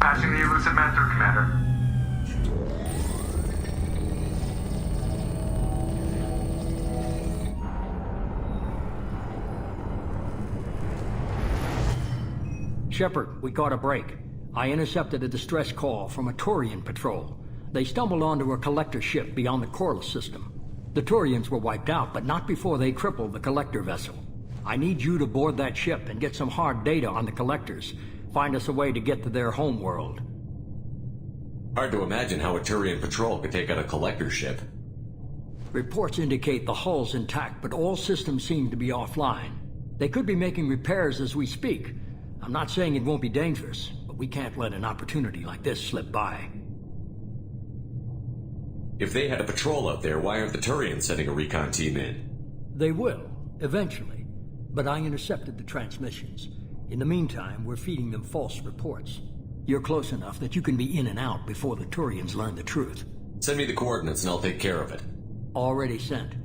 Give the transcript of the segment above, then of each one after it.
Passing the elusive man through, Commander. Shepard, we caught a break. I intercepted a distress call from a Turian patrol. They stumbled onto a collector ship beyond the Corliss system. The Turians were wiped out, but not before they crippled the collector vessel. I need you to board that ship and get some hard data on the collectors. Find us a way to get to their home world. Hard to imagine how a Turian patrol could take out a collector ship. Reports indicate the hull's intact, but all systems seem to be offline. They could be making repairs as we speak. I'm not saying it won't be dangerous, but we can't let an opportunity like this slip by. If they had a patrol out there, why aren't the Turians sending a recon team in? They will, eventually. But I intercepted the transmissions. In the meantime, we're feeding them false reports. You're close enough that you can be in and out before the Turians learn the truth. Send me the coordinates and I'll take care of it. Already sent.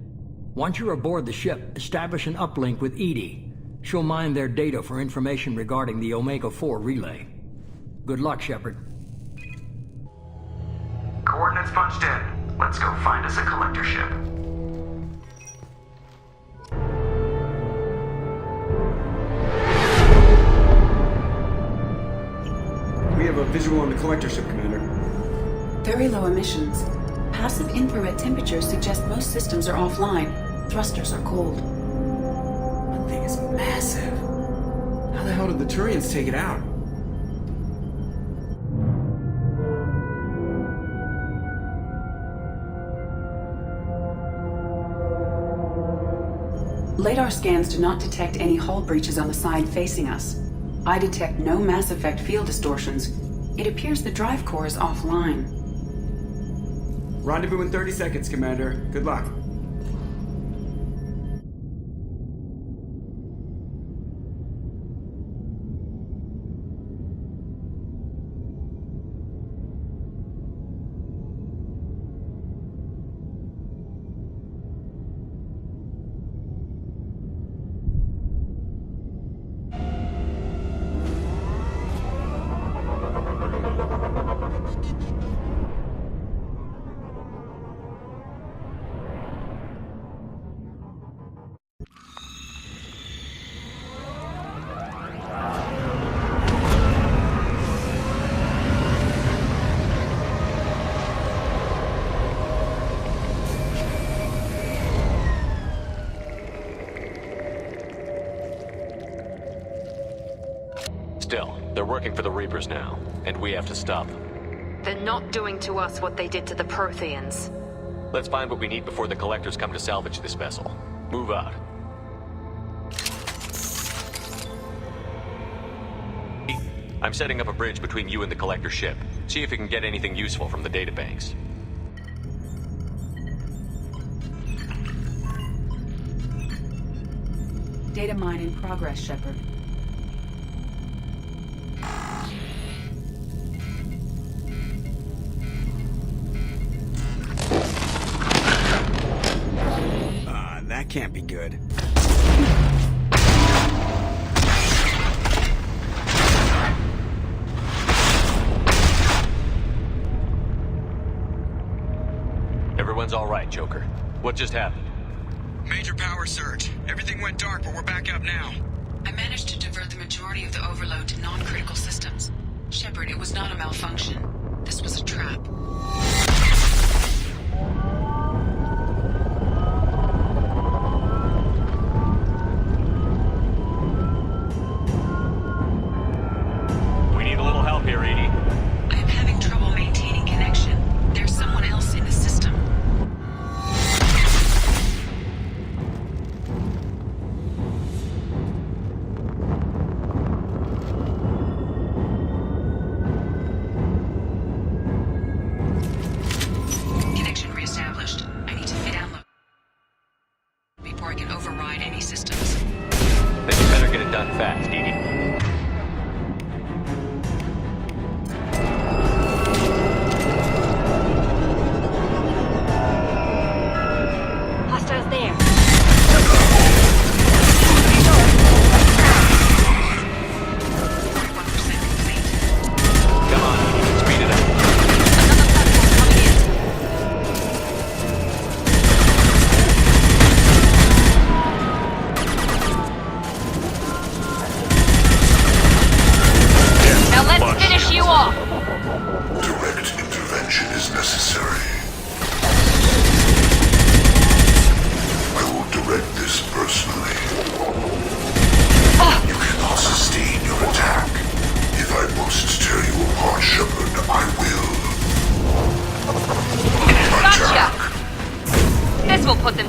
Once you're aboard the ship, establish an uplink with Edie. She'll mine their data for information regarding the Omega-4 relay. Good luck, Shepard. Coordinates punched in. Let's go find us a collector ship. We have a visual on the collector ship, Commander. Very low emissions. Passive infrared temperatures suggest most systems are offline. Thrusters are cold. That thing is massive. How the hell did the Turians take it out? Radar scans do not detect any hull breaches on the side facing us. I detect no mass effect field distortions. It appears the drive core is offline. Rendezvous in 30 seconds, Commander. Good luck. Still, they're working for the Reapers now, and we have to stop them. They're not doing to us what they did to the Protheans. Let's find what we need before the collectors come to salvage this vessel. Move out. I'm setting up a bridge between you and the collector ship. See if you can get anything useful from the databanks. Data mine in progress, Shepard. That can't be good. Everyone's all right, Joker. What just happened? Major power surge. Everything went dark, but we're back up now. I managed to divert the majority of the overload to non-critical systems. Shepard, it was not a malfunction. This was a trap. We need a little help here, Edie. I am having trouble maintaining connection. There's someone else in the system. Connection reestablished. I need to download before I can override any systems. Then you better get it done fast, Edie.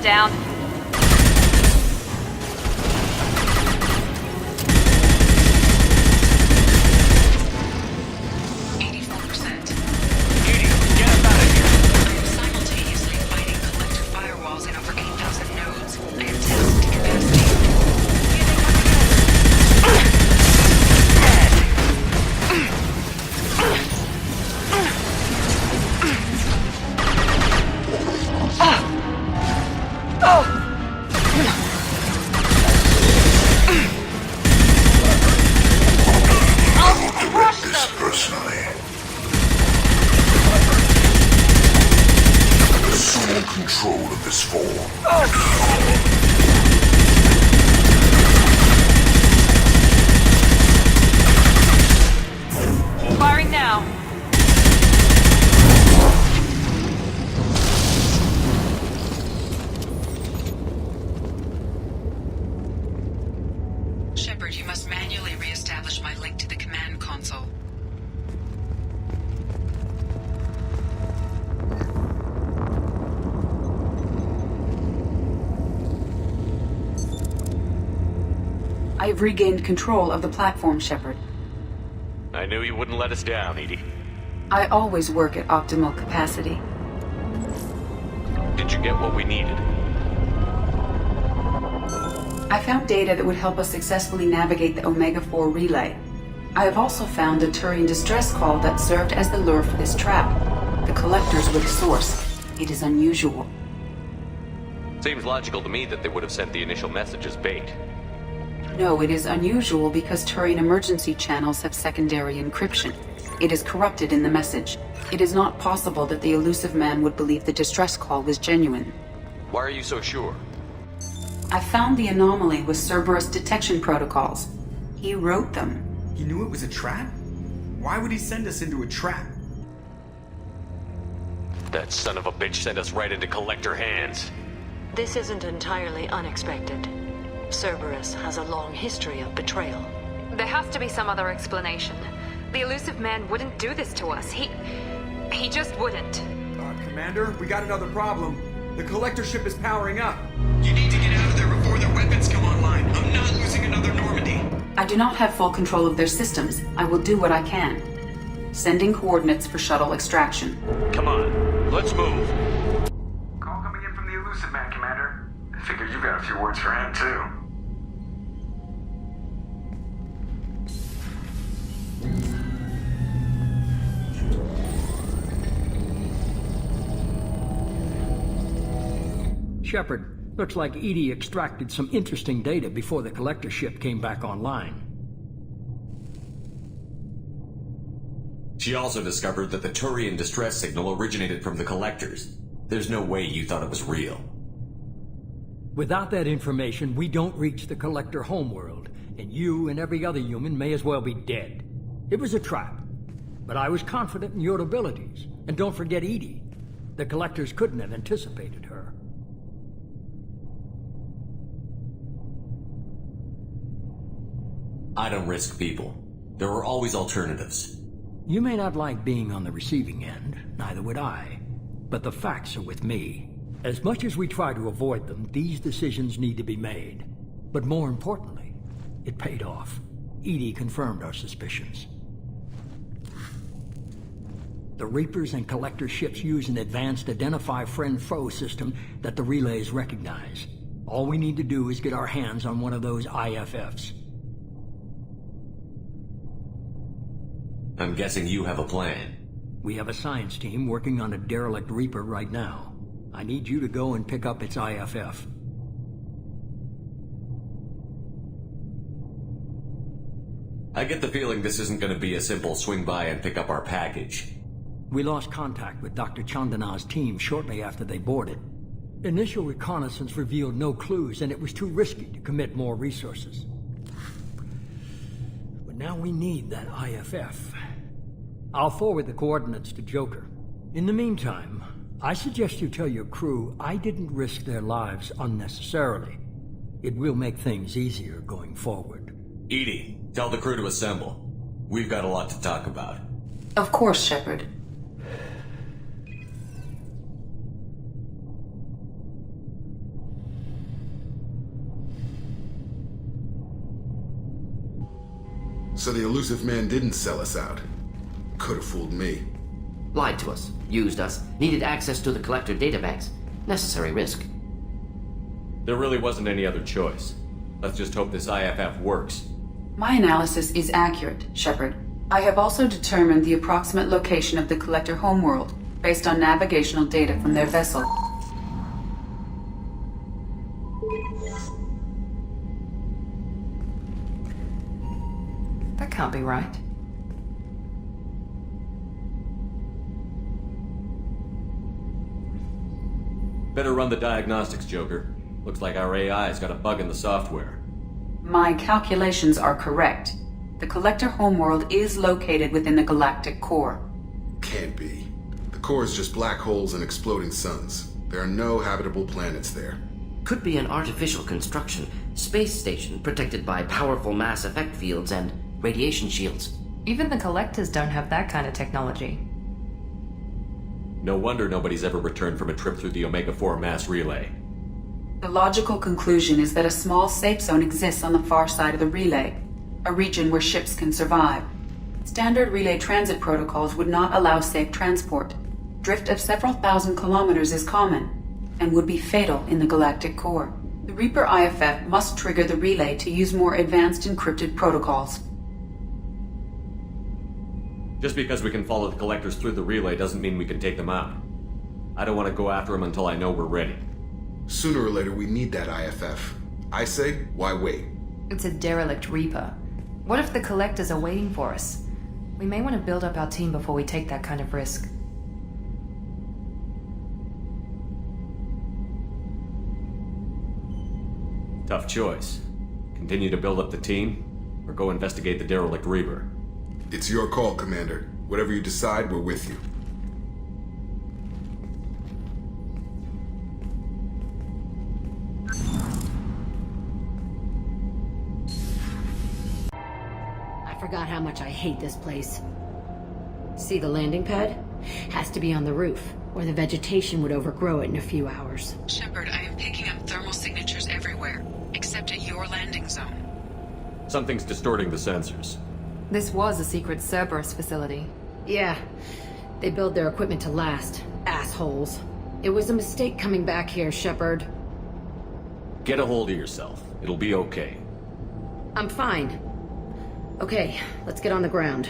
down. Control of this form. Firing now. Shepard, you must manually re-establish my link to the command console. I have regained control of the platform, Shepard. I knew you wouldn't let us down, Edie. I always work at optimal capacity. Did you get what we needed? I found data that would help us successfully navigate the Omega-4 relay. I have also found a Turian distress call that served as the lure for this trap. The collectors were the source. It is unusual. Seems logical to me that they would have sent the initial message as bait. No, it is unusual because Turian emergency channels have secondary encryption. It is corrupted in the message. It is not possible that the elusive man would believe the distress call was genuine. Why are you so sure? I found the anomaly with Cerberus detection protocols. He wrote them. He knew it was a trap? Why would he send us into a trap? That son of a bitch sent us right into Collector hands. This isn't entirely unexpected. Cerberus has a long history of betrayal. There has to be some other explanation. The elusive man wouldn't do this to us. He just wouldn't. Commander, we got another problem. The collector ship is powering up. You need to get out of there before their weapons come online. I'm not losing another Normandy. I do not have full control of their systems. I will do what I can. Sending coordinates for shuttle extraction. Come on, let's move. Call coming in from the elusive man, Commander. I figure you've got a few words for him, too. Shepard, looks like Edie extracted some interesting data before the collector ship came back online. She also discovered that the Turian distress signal originated from the collectors. There's no way you thought it was real. Without that information, we don't reach the collector homeworld, and you and every other human may as well be dead. It was a trap, but I was confident in your abilities. And don't forget Edie. The collectors couldn't have anticipated her. I don't risk people. There are always alternatives. You may not like being on the receiving end, neither would I. But the facts are with me. As much as we try to avoid them, these decisions need to be made. But more importantly, it paid off. Edie confirmed our suspicions. The Reapers and Collector ships use an advanced Identify Friend-Foe system that the relays recognize. All we need to do is get our hands on one of those IFFs. I'm guessing you have a plan. We have a science team working on a derelict Reaper right now. I need you to go and pick up its IFF. I get the feeling this isn't going to be a simple swing by and pick up our package. We lost contact with Dr. Chandana's team shortly after they boarded. Initial reconnaissance revealed no clues, and it was too risky to commit more resources. But now we need that IFF. I'll forward the coordinates to Joker. In the meantime, I suggest you tell your crew I didn't risk their lives unnecessarily. It will make things easier going forward. Edie, tell the crew to assemble. We've got a lot to talk about. Of course, Shepard. So the elusive man didn't sell us out. Could have fooled me. Lied to us, used us, needed access to the collector databanks. Necessary risk. There really wasn't any other choice. Let's just hope this IFF works. My analysis is accurate, Shepard. I have also determined the approximate location of the collector homeworld based on navigational data from their vessel. That can't be right. Better run the diagnostics, Joker. Looks like our AI's got a bug in the software. My calculations are correct. The collector homeworld is located within the galactic core. Can't be. The core is just black holes and exploding suns. There are no habitable planets there. Could be an artificial construction, space station protected by powerful mass effect fields and radiation shields. Even the collectors don't have that kind of technology. No wonder nobody's ever returned from a trip through the Omega-4 mass relay. The logical conclusion is that a small safe zone exists on the far side of the relay, a region where ships can survive. Standard relay transit protocols would not allow safe transport. Drift of several thousand kilometers is common, and would be fatal in the galactic core. The Reaper IFF must trigger the relay to use more advanced encrypted protocols. Just because we can follow the collectors through the relay doesn't mean we can take them out. I don't want to go after them until I know we're ready. Sooner or later, we need that IFF. I say, why wait? It's a derelict Reaper. What if the collectors are waiting for us? We may want to build up our team before we take that kind of risk. Tough choice. Continue to build up the team, or go investigate the derelict Reaper. It's your call, Commander. Whatever you decide, we're with you. I forgot how much I hate this place. See the landing pad? Has to be on the roof, or the vegetation would overgrow it in a few hours. Shepard, I am picking up thermal signatures everywhere, except at your landing zone. Something's distorting the sensors. This was a secret Cerberus facility. Yeah, they build their equipment to last. Assholes. It was a mistake coming back here, Shepard. Get a hold of yourself. It'll be okay. I'm fine. Okay, let's get on the ground.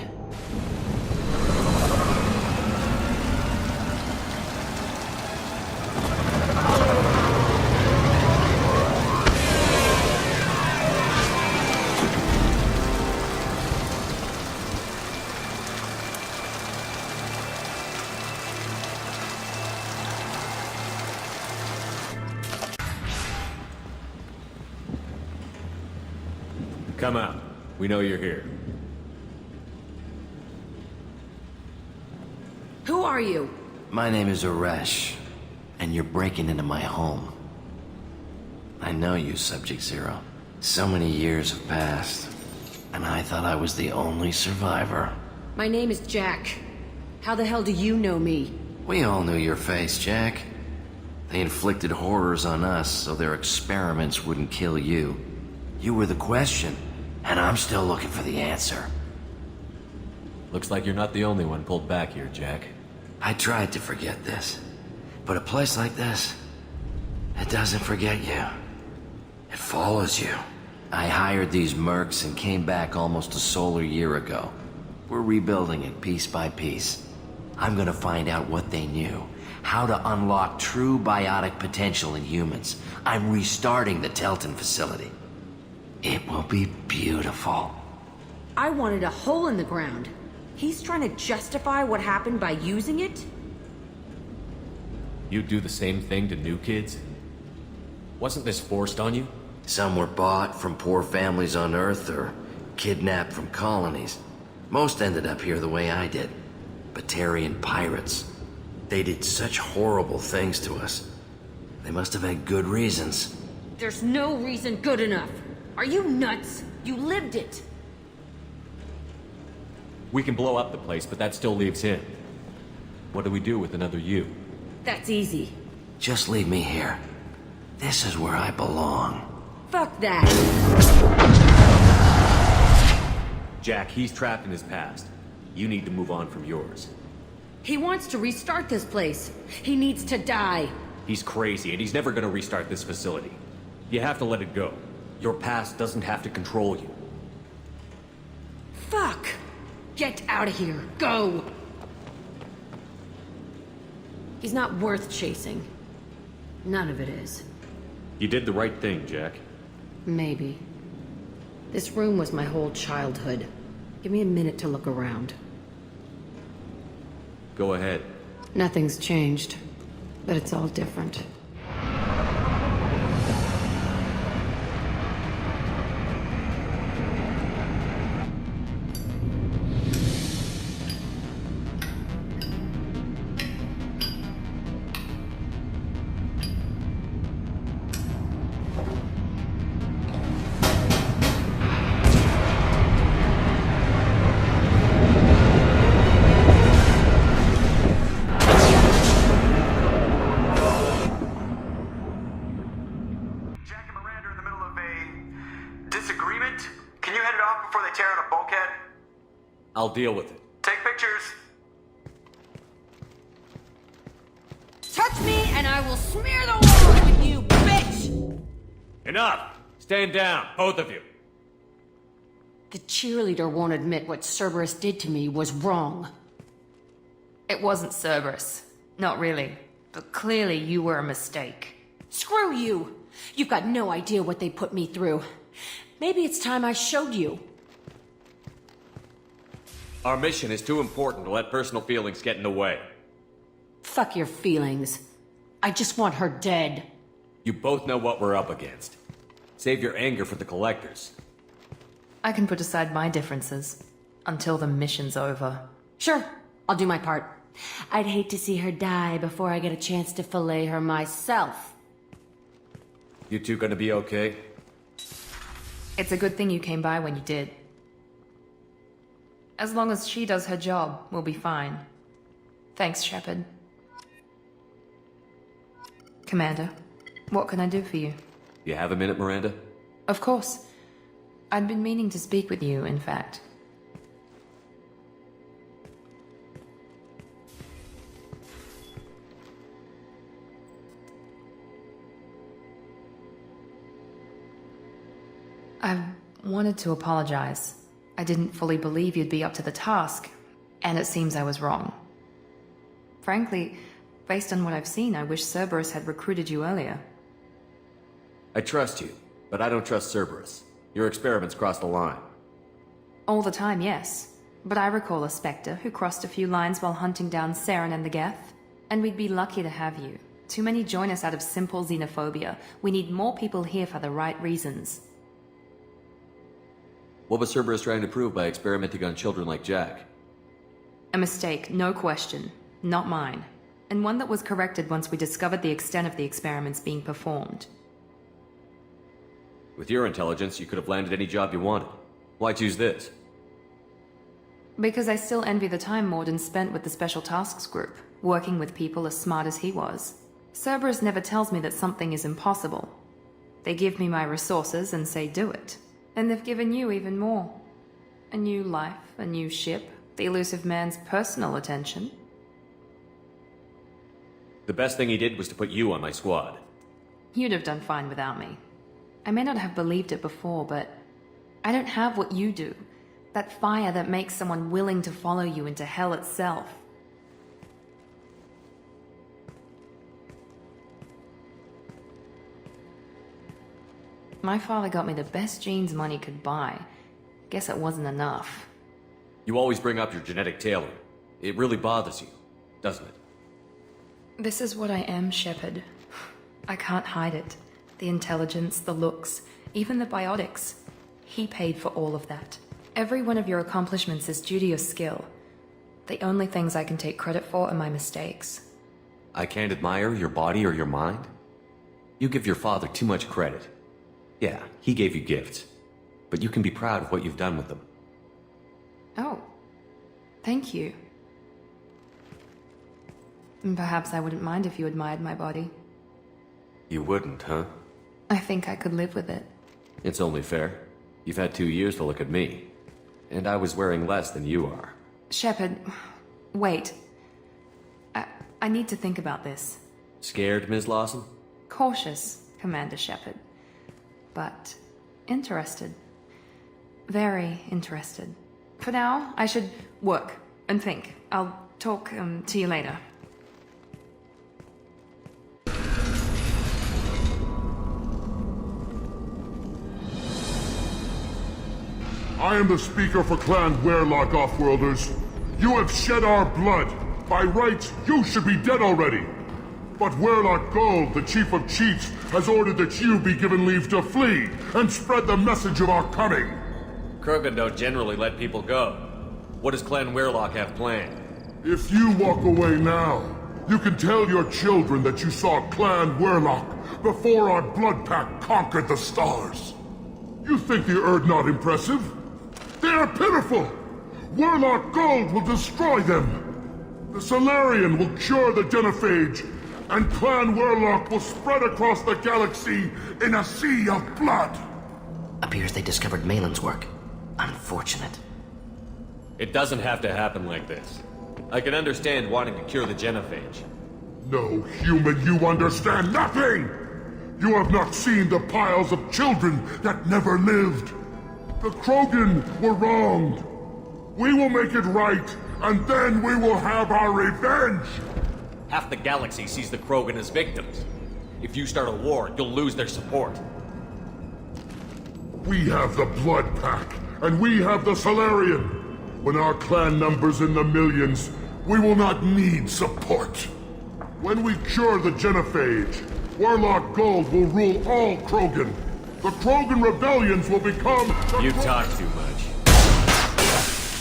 Come out. We know you're here. Who are you? My name is Aresh, and you're breaking into my home. I know you, Subject Zero. So many years have passed, and I thought I was the only survivor. My name is Jack. How the hell do you know me? We all knew your face, Jack. They inflicted horrors on us so their experiments wouldn't kill you. You were the question, and I'm still looking for the answer. Looks like you're not the only one pulled back here, Jack. I tried to forget this, but a place like this, it doesn't forget you. It follows you. I hired these mercs and came back almost a solar year ago. We're rebuilding it piece by piece. I'm gonna find out what they knew, how to unlock true biotic potential in humans. I'm restarting the Telton facility. It will be beautiful. I wanted a hole in the ground. He's trying to justify what happened by using it? You do the same thing to new kids? Wasn't this forced on you? Some were bought from poor families on Earth or kidnapped from colonies. Most ended up here the way I did. Batarian pirates. They did such horrible things to us. They must have had good reasons. There's no reason good enough. Are you nuts? You lived it. We can blow up the place, but that still leaves him. What do we do with another you? That's easy. Just leave me here. This is where I belong. Fuck that. Jack, he's trapped in his past. You need to move on from yours. He wants to restart this place. He needs to die. He's crazy, and he's never gonna restart this facility. You have to let it go. Your past doesn't have to control you. Fuck! Get out of here. Go! He's not worth chasing. None of it is. You did the right thing, Jack. Maybe. This room was my whole childhood. Give me a minute to look around. Go ahead. Nothing's changed, but it's all different. Jack and Miranda are in the middle of a disagreement. Can you head it off before they tear out a bulkhead? I'll deal with it. Take pictures. Touch me and I will smear the walls with you, bitch! Enough! Stand down, both of you. The cheerleader won't admit what Cerberus did to me was wrong. It wasn't Cerberus. Not really. But clearly you were a mistake. Screw you! You've got no idea what they put me through. Maybe it's time I showed you. Our mission is too important to let personal feelings get in the way. Fuck your feelings. I just want her dead. You both know what we're up against. Save your anger for the collectors. I can put aside my differences until the mission's over. Sure, I'll do my part. I'd hate to see her die before I get a chance to fillet her myself. You two gonna be okay? It's a good thing you came by when you did. As long as she does her job, we'll be fine. Thanks, Shepard. Commander, what can I do for you? You have a minute, Miranda? Of course. I'd been meaning to speak with you, in fact. I wanted to apologize. I didn't fully believe you'd be up to the task, and it seems I was wrong. Frankly, based on what I've seen, I wish Cerberus had recruited you earlier. I trust you, but I don't trust Cerberus. Your experiments crossed the line. All the time, yes. But I recall a Spectre who crossed a few lines while hunting down Saren and the Geth. And we'd be lucky to have you. Too many join us out of simple xenophobia. We need more people here for the right reasons. What was Cerberus trying to prove by experimenting on children like Jack? A mistake, no question. Not mine. And one that was corrected once we discovered the extent of the experiments being performed. With your intelligence, you could have landed any job you wanted. Why choose this? Because I still envy the time Morden spent with the Special Tasks Group, working with people as smart as he was. Cerberus never tells me that something is impossible. They give me my resources and say do it. And they've given you even more. A new life, a new ship, the elusive man's personal attention. The best thing he did was to put you on my squad. You'd have done fine without me. I may not have believed it before, but I don't have what you do. That fire that makes someone willing to follow you into hell itself. My father got me the best genes money could buy. Guess it wasn't enough. You always bring up your genetic tailoring. It really bothers you, doesn't it? This is what I am, Shepard. I can't hide it. The intelligence, the looks, even the biotics. He paid for all of that. Every one of your accomplishments is due to your skill. The only things I can take credit for are my mistakes. I can't admire your body or your mind? You give your father too much credit. Yeah, he gave you gifts. But you can be proud of what you've done with them. Oh. Thank you. And perhaps I wouldn't mind if you admired my body. You wouldn't, huh? I think I could live with it. It's only fair. You've had 2 years to look at me. and I was wearing less than you are. Shepard, wait. I need to think about this. Scared, Ms. Lawson? Cautious, Commander Shepard. But interested. Very interested. For now, I should work and think. I'll talk to you later. I am the speaker for Clan Werlock, Offworlders. You have shed our blood. By rights, you should be dead already. But Werlock Gold, the Chief of Chiefs, has ordered that you be given leave to flee and spread the message of our coming. Krogan don't generally let people go. What does Clan Werlock have planned? If you walk away now, you can tell your children that you saw Clan Werlock before our blood pact conquered the stars. You think the Erd not impressive? They are pitiful! Werlock Gold will destroy them! The Solarian will cure the Genophage, and Clan Werlock will spread across the galaxy in a sea of blood! Appears they discovered Malin's work. Unfortunate. It doesn't have to happen like this. I can understand wanting to cure the Genophage. No human, you understand nothing! You have not seen the piles of children that never lived! The Krogan were wronged! We will make it right, and then we will have our revenge! Half the galaxy sees the Krogan as victims. If you start a war, you'll lose their support. We have the Blood Pack, and we have the Solarian. When our clan numbers in the millions, we will not need support. When we cure the Genophage, Werlock Gold will rule all Krogan. The Krogan rebellions will become... You talk too much.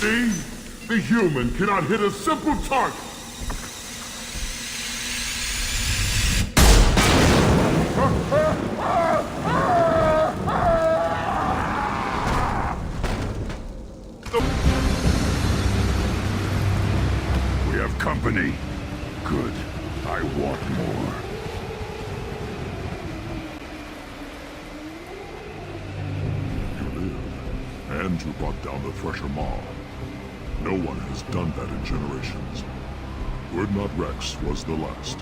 See? The human cannot hit a simple target. We have company. Good. I want more. You live, and you brought down the Thresher Maw. No one has done that in generations. Urdnot Rex was the last.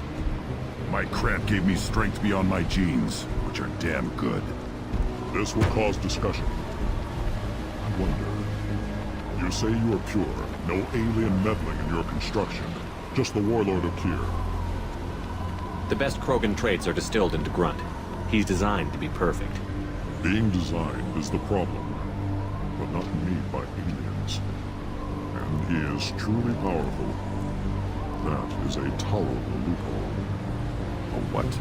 My cramp gave me strength beyond my genes, which are damn good. This will cause discussion. I wonder... You say you are pure, no alien meddling in your construction. Just the Warlord of Tyr. The best Krogan traits are distilled into Grunt. He's designed to be perfect. Being designed is the problem, but not made by aliens. And he is truly powerful. That is a tolerable loophole. A what?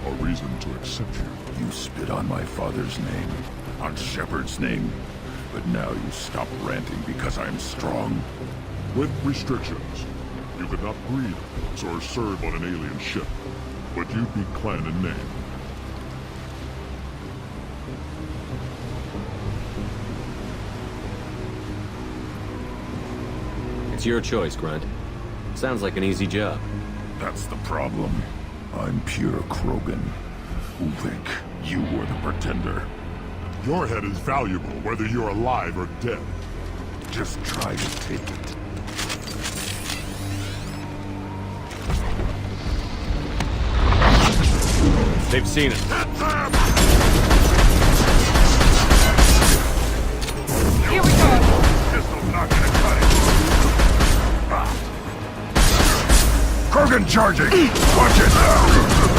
A reason to accept you. You spit on my father's name, on Shepard's name, but now you stop ranting because I'm strong. With restrictions. You could not breed or serve on an alien ship, but you'd be clan in name. It's your choice, Grunt. Sounds like an easy job. That's the problem. I'm pure Krogan. Ulvik, you were the pretender. Your head is valuable whether you're alive or dead. Just try to take it. They've seen it. Here we go! This'll not gonna cut it. Krogan charging! Watch it now!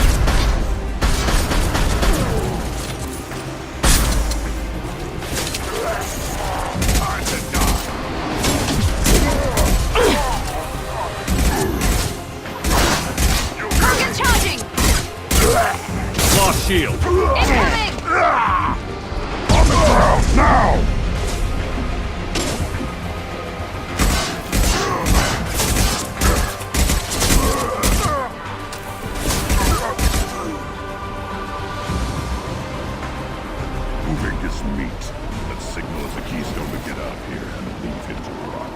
Shield. Incoming! On the ground, now! Moving is meat. That signal is the keystone to get out of here and leave it to rot.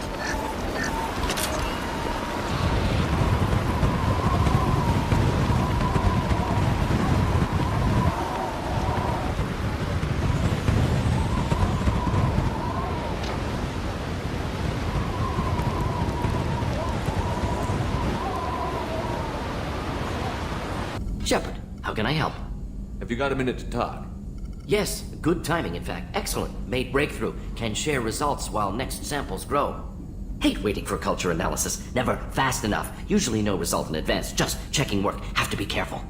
Shepard, how can I help? Have you got a minute to talk? Yes, good timing, in fact. Excellent. Made breakthrough. Can share results while next samples grow. Hate waiting for culture analysis. Never fast enough. Usually no result in advance. Just checking work. Have to be careful.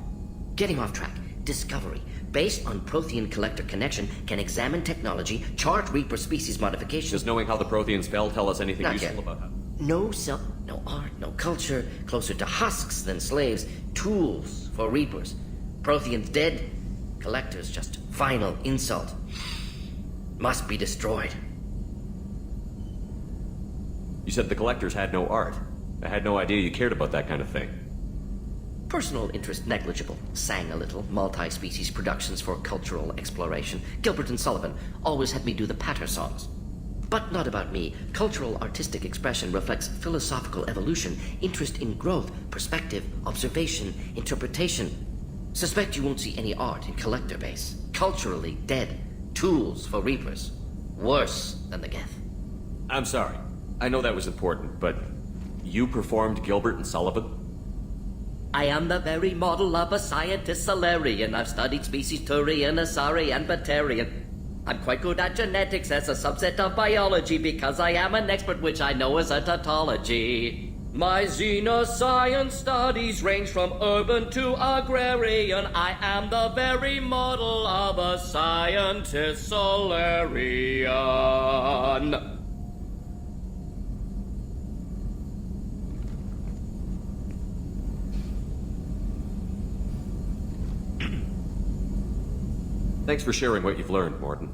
Getting off track. Discovery. Based on Prothean collector connection, can examine technology, chart Reaper species modifications. Does knowing how the Protheans fell tell us anything Not useful yet. about how... No self, no art, no culture. Closer to husks than slaves. Tools for Reapers. Protheans dead. Collectors just final insult. Must be destroyed. You said the collectors had no art. I had no idea you cared about that kind of thing. Personal interest negligible. Sang a little. Multi-species productions for cultural exploration. Gilbert and Sullivan always had me do the patter songs. But not about me. Cultural artistic expression reflects philosophical evolution, interest in growth, perspective, observation, interpretation. Suspect you won't see any art in collector base. Culturally dead. Tools for Reapers. Worse than the Geth. I'm sorry. I know that was important, but you performed Gilbert and Sullivan? I am the very model of a scientist Solarian. I've studied species Turian, Asari, and Batarian. I'm quite good at genetics as a subset of biology because I am an expert, which I know is a tautology. My xenoscience studies range from urban to agrarian. I am the very model of a scientist Solarian. Thanks for sharing what you've learned, Morton.